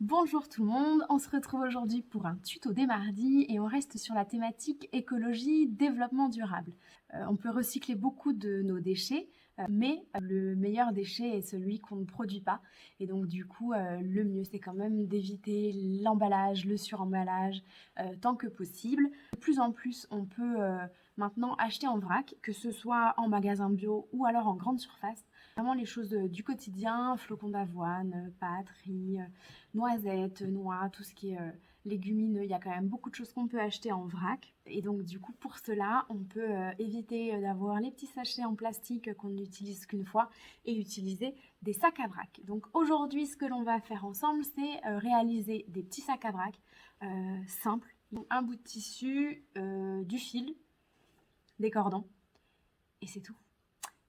Bonjour tout le monde, on se retrouve aujourd'hui pour un tuto des mardis et on reste sur la thématique écologie, développement durable. On peut recycler beaucoup de nos déchets, mais le meilleur déchet est celui qu'on ne produit pas. Et donc du coup, le mieux c'est quand même d'éviter l'emballage, le suremballage, tant que possible. De plus en plus, on peut maintenant acheter en vrac, que ce soit en magasin bio ou alors en grande surface. Vraiment les choses du quotidien, flocons d'avoine, pâtes, riz, noisettes, noix, tout ce qui est légumineux. Il y a quand même beaucoup de choses qu'on peut acheter en vrac. Et donc du coup, pour cela, on peut éviter d'avoir les petits sachets en plastique qu'on n'utilise qu'une fois et utiliser des sacs à vrac. Donc aujourd'hui, ce que l'on va faire ensemble, c'est réaliser des petits sacs à vrac simples. Donc, un bout de tissu, du fil, des cordons, et c'est tout.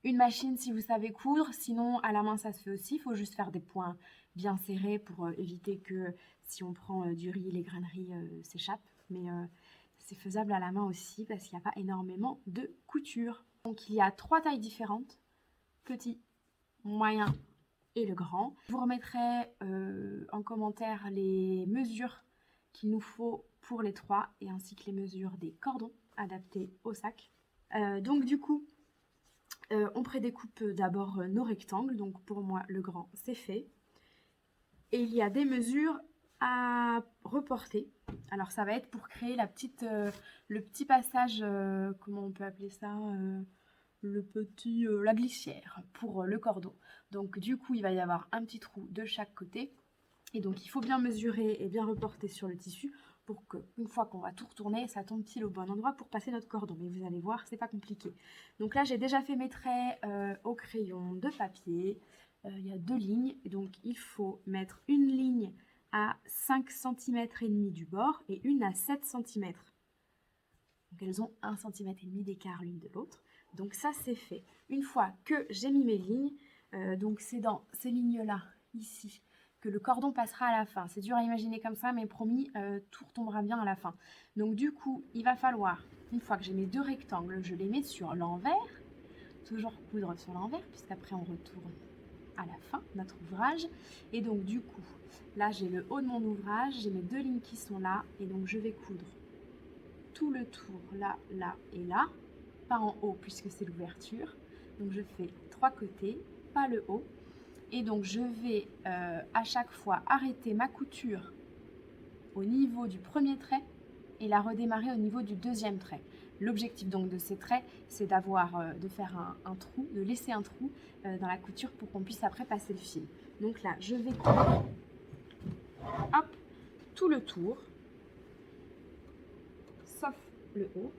Une machine si vous savez coudre, sinon à la main ça se fait aussi, il faut juste faire des points bien serrés pour éviter que si on prend du riz, les grains de riz s'échappent. Mais c'est faisable à la main aussi parce qu'il n'y a pas énormément de couture. Donc il y a 3 tailles différentes, petit, moyen et le grand. Je vous remettrai en commentaire les mesures qu'il nous faut pour les 3 et ainsi que les mesures des cordons adaptés au sac. Donc du coup, on prédécoupe d'abord nos rectangles, donc pour moi le grand c'est fait. Et il y a des mesures à reporter. Alors ça va être pour créer le petit passage, comment on peut appeler ça, la glissière pour le cordon. Donc du coup il va y avoir un petit trou de chaque côté. Et donc il faut bien mesurer et bien reporter sur le tissu pour qu'une fois qu'on va tout retourner, ça tombe pile au bon endroit pour passer notre cordon. Mais vous allez voir, c'est pas compliqué. Donc là, j'ai déjà fait mes traits au crayon de papier. Il y a 2 lignes. Donc il faut mettre une ligne à 5 cm et demi du bord et une à 7 cm. Donc elles ont 1 cm et demi d'écart l'une de l'autre. Donc ça, c'est fait. Une fois que j'ai mis mes lignes, donc c'est dans ces lignes-là, ici, que le cordon passera à la fin. C'est dur à imaginer comme ça, mais promis, tout retombera bien à la fin. Donc du coup, il va falloir, une fois que j'ai mes 2 rectangles, je les mets sur l'envers. Toujours coudre sur l'envers, puisqu'après on retourne à la fin de notre ouvrage. Et donc du coup, là j'ai le haut de mon ouvrage, j'ai mes 2 lignes qui sont là, et donc je vais coudre tout le tour, là, là et là. Pas en haut, puisque c'est l'ouverture. Donc je fais 3 côtés, pas le haut. Et donc je vais à chaque fois arrêter ma couture au niveau du premier trait et la redémarrer au niveau du deuxième trait. L'objectif donc de ces traits, c'est de faire un trou, de laisser un trou dans la couture pour qu'on puisse après passer le fil. Donc là, je vais coudre, hop, tout le tour, sauf le haut,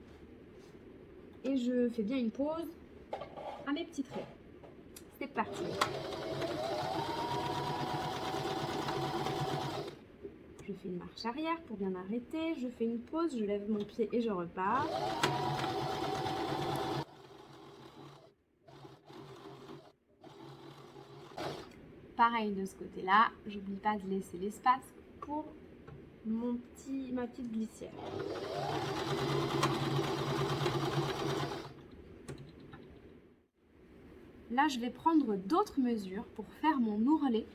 et je fais bien une pause à mes petits traits. C'est parti. Je fais une marche arrière pour bien arrêter, je fais une pause, je lève mon pied et je repars. Pareil de ce côté-là, j'oublie pas de laisser l'espace pour ma petite glissière. Là, je vais prendre d'autres mesures pour faire mon ourlet.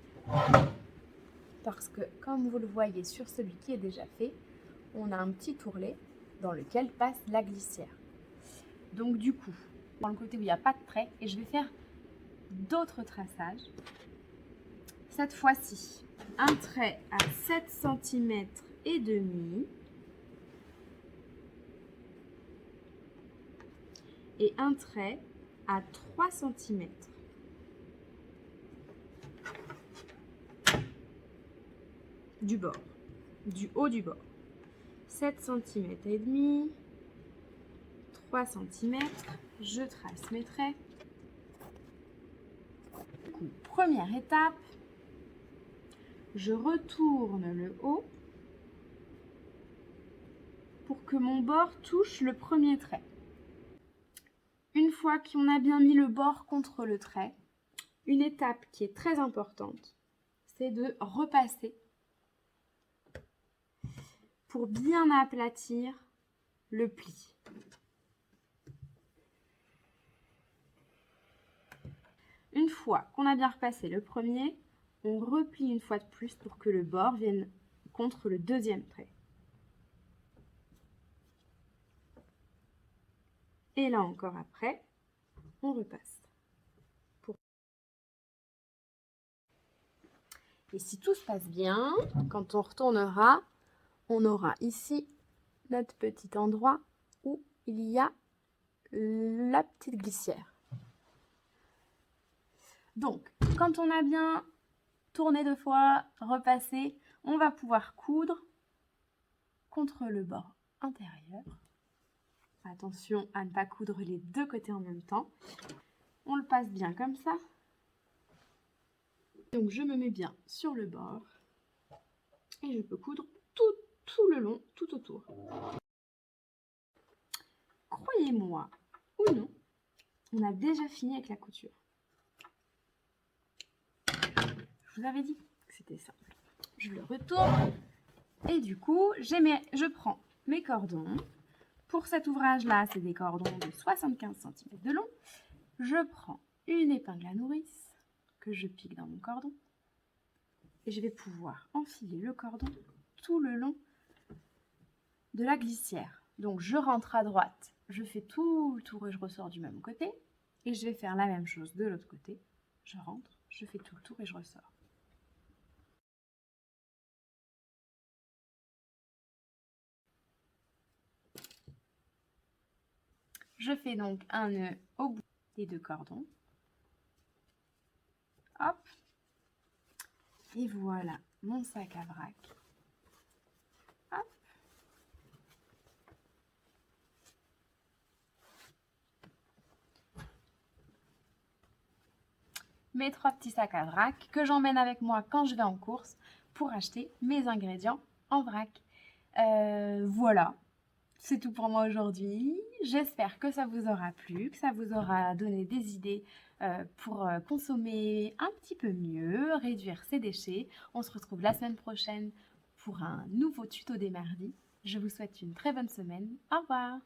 Parce que, comme vous le voyez sur celui qui est déjà fait, on a un petit ourlet dans lequel passe la glissière. Donc du coup, dans le côté où il n'y a pas de trait, et je vais faire d'autres traçages. Cette fois-ci, un trait à 7 cm et demi et un trait à 3 cm. Du bord, du haut du bord. 7 cm et demi, 3 cm, je trace mes traits. Du coup, première étape, je retourne le haut pour que mon bord touche le premier trait. Une fois qu'on a bien mis le bord contre le trait, une étape qui est très importante, c'est de repasser pour bien aplatir le pli. Une fois qu'on a bien repassé le premier, on replie une fois de plus pour que le bord vienne contre le deuxième trait. Et là encore après, on repasse. Et si tout se passe bien, quand on retournera, on aura ici notre petit endroit où il y a la petite glissière. Donc, quand on a bien tourné 2 fois, repassé, on va pouvoir coudre contre le bord intérieur. Attention à ne pas coudre les 2 côtés en même temps. On le passe bien comme ça. Donc je me mets bien sur le bord et je peux coudre tout le long, tout autour. Croyez-moi ou non, on a déjà fini avec la couture. Je vous avais dit que c'était simple. Je le retourne et du coup, je prends mes cordons. Pour cet ouvrage-là, c'est des cordons de 75 cm de long. Je prends une épingle à nourrice que je pique dans mon cordon. Et je vais pouvoir enfiler le cordon tout le long de la glissière. Donc je rentre à droite, je fais tout le tour et je ressors du même côté. Et je vais faire la même chose de l'autre côté. Je rentre, je fais tout le tour et je ressors. Je fais donc un nœud au bout des 2 cordons. Hop. Et voilà mon sac à vrac. Hop. Mes 3 petits sacs à vrac que j'emmène avec moi quand je vais en course pour acheter mes ingrédients en vrac. Voilà, c'est tout pour moi aujourd'hui. J'espère que ça vous aura plu, que ça vous aura donné des idées pour consommer un petit peu mieux, réduire ses déchets. On se retrouve la semaine prochaine pour un nouveau tuto des mardis. Je vous souhaite une très bonne semaine. Au revoir!